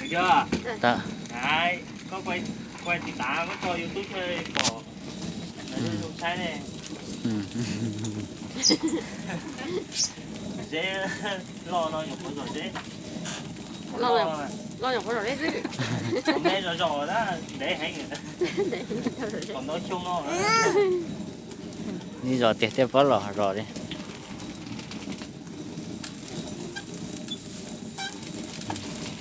được chưa? Đó. Đấy, có quay thì tá có cho YouTube thôi bỏ. Đấy, dùng sai này. Dễ lo nhục có rồi dễ. lo nhục có rồi đấy chứ. Còn đây rồi đó, để hay người. Còn nói chung nó. Đi rồi tiếp vào rồi đi.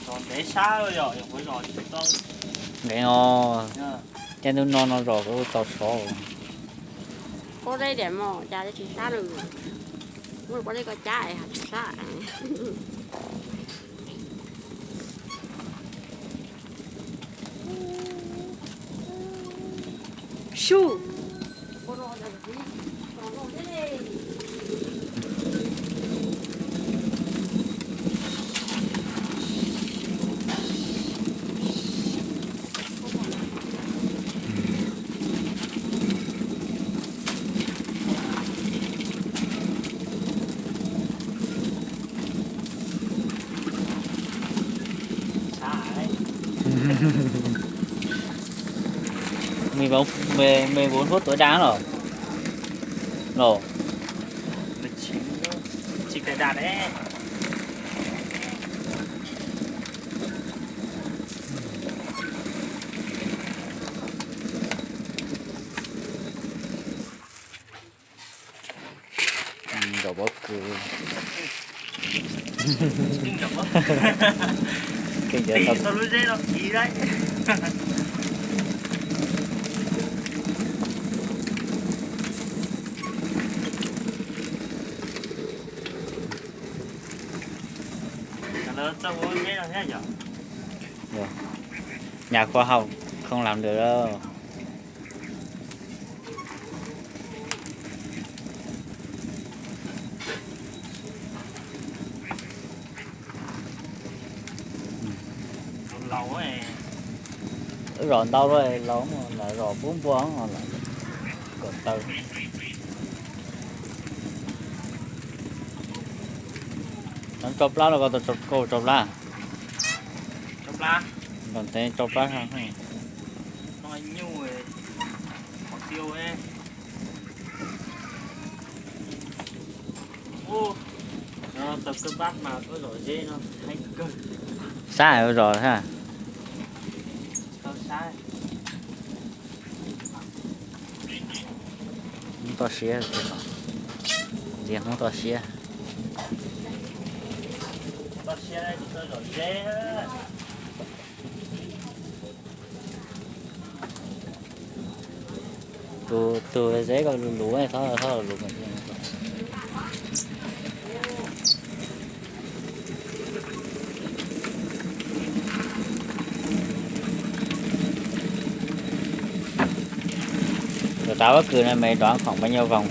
Còn để xa rồi nhục có rồi to. Cái nó nó rồi cái tao số. Có đây để mà cha cho chị xa được. Mới có đây có cha ấy hả xa. Shoo. Mười bốn phút tối đá rồi. Rồi. Chỉ phải đạt đấy. Rồi bớt cười. Cái giờ tao nuôi dê đâu gì đấy. Tao muốn cái nào thế nhở? Rồi. Nhà khoa học không làm được đâu. Lâu ấy. Rồi đâu rồi lâu mà lại rồi 4 quán rồi lại còn từ. Nó chụp lá rồi còn cô chụp lá. Chụp lá. Còn thấy chụp lá không? Nó nhu rồi. Có tiêu ấy. Ô. Nó tập cơ bát mà có rồi dê nó hay cơ. Sai rồi ha. Sai. Không to xía rồi. Gì không to xía. To xía đây thì tôi rồi dê hết. Từ dễ có lúa này thôi là lúa này. Rồi tao bất cứ này mày đoán khoảng bao nhiêu vòng?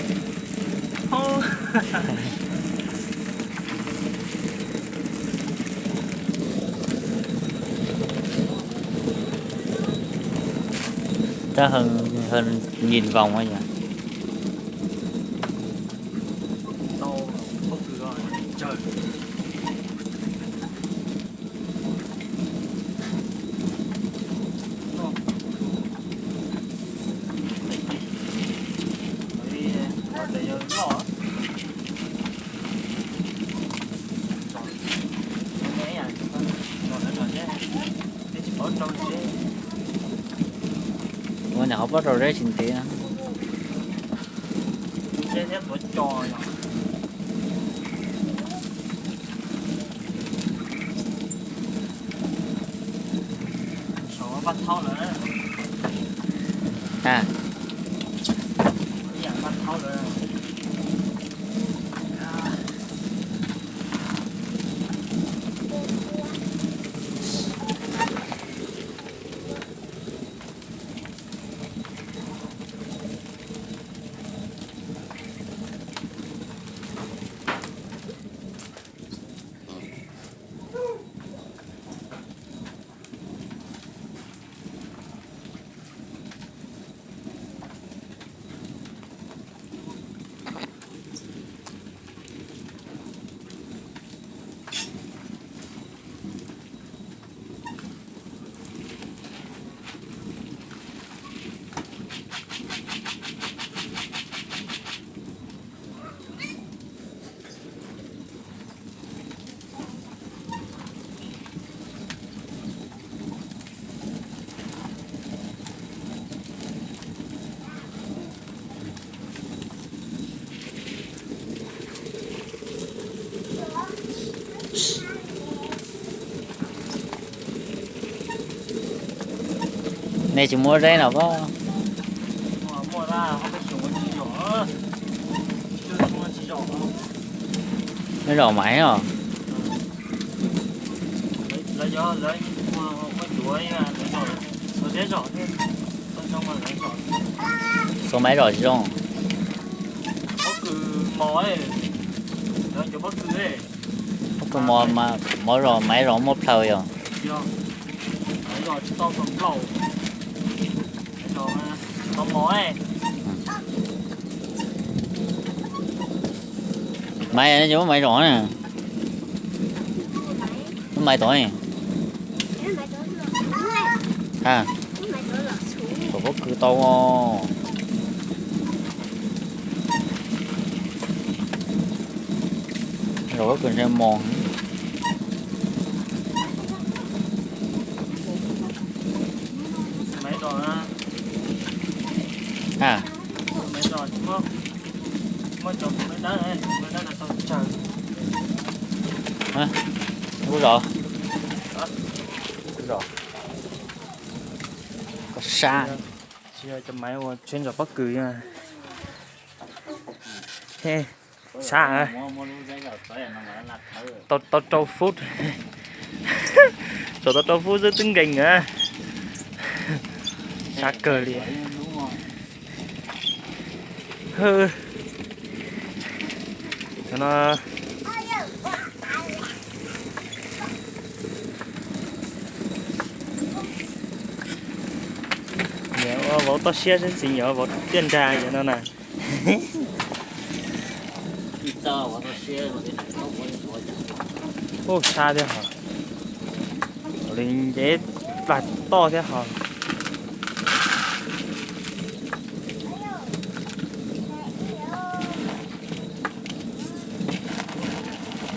Chắc hơn 1000 vòng ấy nhỉ? Đâu không cứ gọi trời. Ủa nhỏ bắt đầu đấy xin tiền. Dê thế tôi cho nhỉ. Số bắt thao nữa. À. Dạng bắt thao nữa. này chỉ mua dây nào có mua ra không biết dùng cái gì rõ chưa dùng cái gì rõ nó rò máy rồi lấy gió lấy mấy chuối lấy giỏ nó dễ giỏ thế xong mà lấy giỏ số máy rồi chứ không bất cứ mò ấy lấy cho bất cứ ấy có mò mà mò rồi máy rồi một thời rồi chưa lấy giỏ chỉ to phần lẩu lấy giỏ to mò ấy máy nó chỉ máy rõ nè nó máy tối nè ha có bất cứ to không rồi có cần xem mòn mấy giỏ ha mấy giỏ chứ không mới chọn mấy đá này mấy đá là tao chờ hả đúng rồi rồi có xa chia cho máy chuyên giỏ bất cứ nha he xa à tao trâu phút rồi tao trâu phút rất tính gành à xa cờ liền hơ cho nó nhớ vào tao xe sẽ chỉ nhớ vào tiền trà vậy nó nè ô xa thế hả linh dễ và to thế hả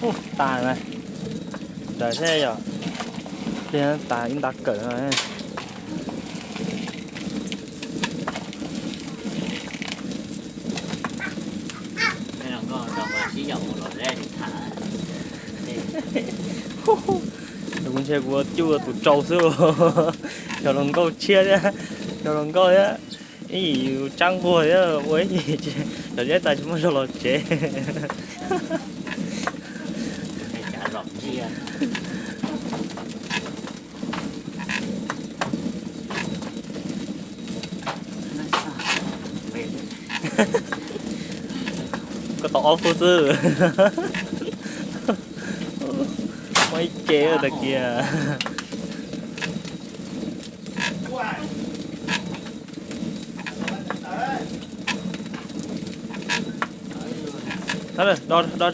ô tà này đợi thế rồi kia tà in tà cỡ rồi đúng chưa của chưa tụt trâu xưa cho lòng câu chia nhá cho lòng câu nhá ý trăng bùi á với gì cho dễ ta chúng nó lo chế chả rộng chia có tỏ phu sư mấy chế ở đây kìa thôi rồi đo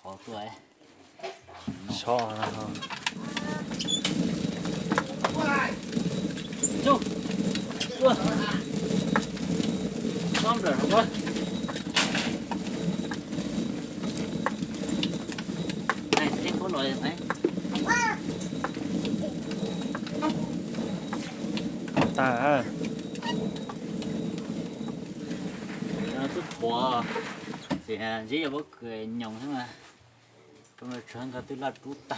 khó tuổi so là chú không được không ơi này thế có lỗi đấy ta nó cứ bỏ thì chỉ là bốc cười nhồng thế mà trong này trơn cả tức là tút ta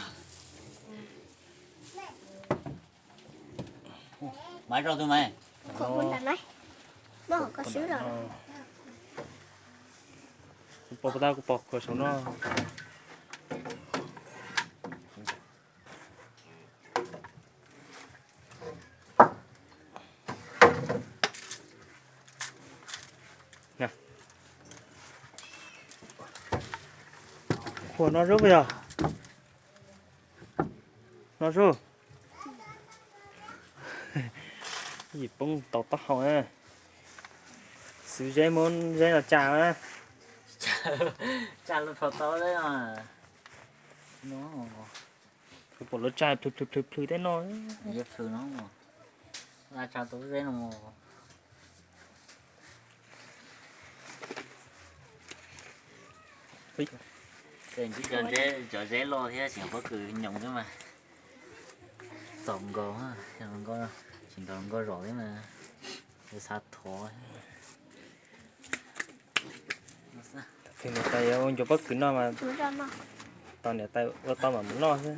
máy rồi thôi mày Khổ mình đặt đấy. Bỏ có xíu rồi. bỏ tao cũng bỏ cửa xuống nó nè của nó rớt bây giờ nó rớt gì bông tàu tóc hậu á xứ dây môn dây là chào á chả là phật tao đấy mà nó phải bỏ lỡ chai thử thế nó giờ thử nó mà là chả tôi đấy mà tiền chỉ cho dễ lo thế chỉ có cứ nhộng thế mà tổng có ha tổng có chỉ tổng có rõ thế mà cái sát thỏ thì người ta yêu cho bất cứ nó mà Chú cho nó. toàn để tay ô tao mà muốn lo chứ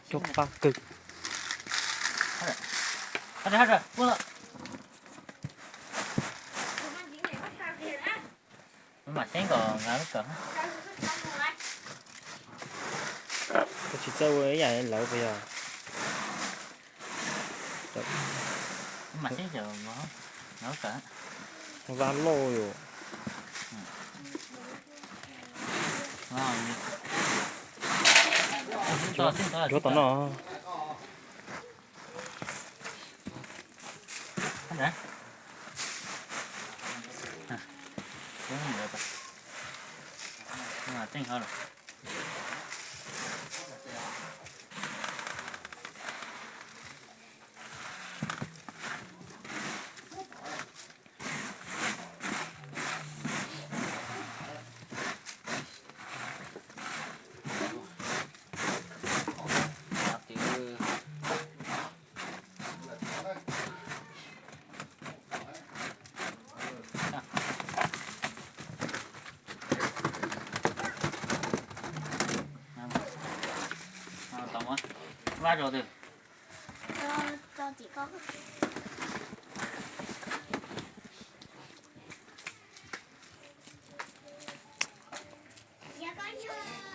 chúc ba cực hết rồi buông lại mà sáng còn ngáo cỡ cái chị sâu ấy dài lỡ bây giờ mà sáng giờ ngáo cỡ van lô rồi ngon to chúa tao nó hết rồi đúng rồi nhưng mà tinh hơn rồi tổng á ba rồi được Cho chỉ có dạ có chưa